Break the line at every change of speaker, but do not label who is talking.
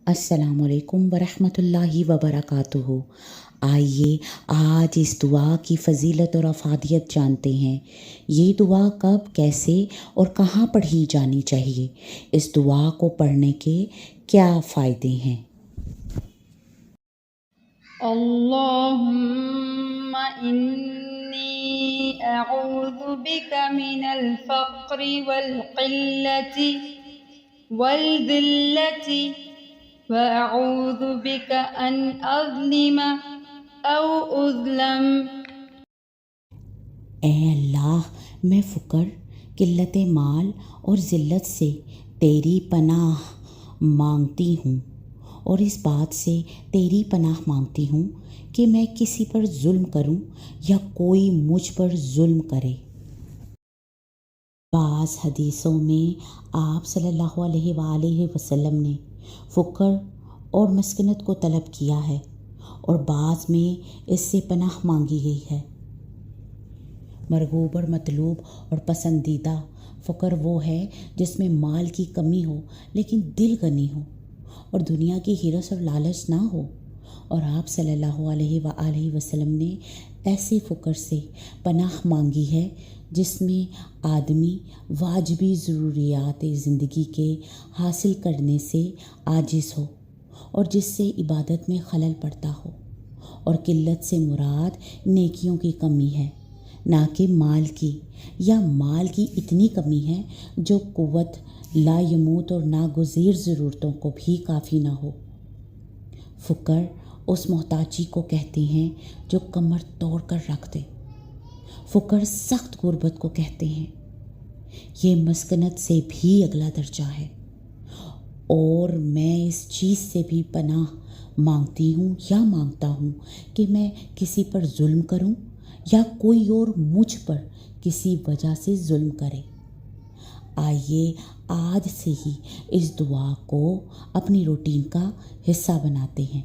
السلام علیکم ورحمۃ اللہ وبرکاتہ۔ آئیے آج اس دعا کی فضیلت اور افادیت جانتے ہیں۔ یہ دعا کب، کیسے اور کہاں پڑھی جانی چاہیے؟ اس دعا کو پڑھنے کے کیا فائدے ہیں؟
اللہم انی اعوذ بک من الفقر والقلۃ والذلۃ واعوذ بک ان اظلم او اظلم۔
اے اللہ، میں فقر، قلت مال اور ذلت سے تیری پناہ مانگتی ہوں، اور اس بات سے تیری پناہ مانگتی ہوں کہ میں کسی پر ظلم کروں یا کوئی مجھ پر ظلم کرے۔ بعض حدیثوں میں آپ صلی اللہ علیہ وآلہ وسلم نے فقر اور مسکنت کو طلب کیا ہے، اور بعض میں اس سے پناہ مانگی گئی ہے۔ مرغوب اور مطلوب اور پسندیدہ فقر وہ ہے جس میں مال کی کمی ہو لیکن دل غنی ہو، اور دنیا کی ہرس اور لالچ نہ ہو، اور آپ صلی اللہ علیہ وآلہ وسلم نے ایسے فقر سے پناہ مانگی ہے جس میں آدمی واجبی ضروریات زندگی کے حاصل کرنے سے عاجز ہو، اور جس سے عبادت میں خلل پڑتا ہو، اور قلت سے مراد نیکیوں کی کمی ہے، نہ کہ مال کی، یا مال کی اتنی کمی ہے جو قوت لا یموت اور ناگزیر ضرورتوں کو بھی کافی نہ ہو۔ فقر اس محتاجی کو کہتے ہیں جو کمر توڑ کر رکھ دے۔ فقر سخت غربت کو کہتے ہیں۔ یہ مسکنت سے بھی اگلا درجہ ہے، اور میں اس چیز سے بھی پناہ مانگتی ہوں یا مانگتا ہوں کہ میں کسی پر ظلم کروں یا کوئی اور مجھ پر کسی وجہ سے ظلم کرے۔ آئیے آج سے ہی اس دعا کو اپنی روٹین کا حصہ بناتے ہیں۔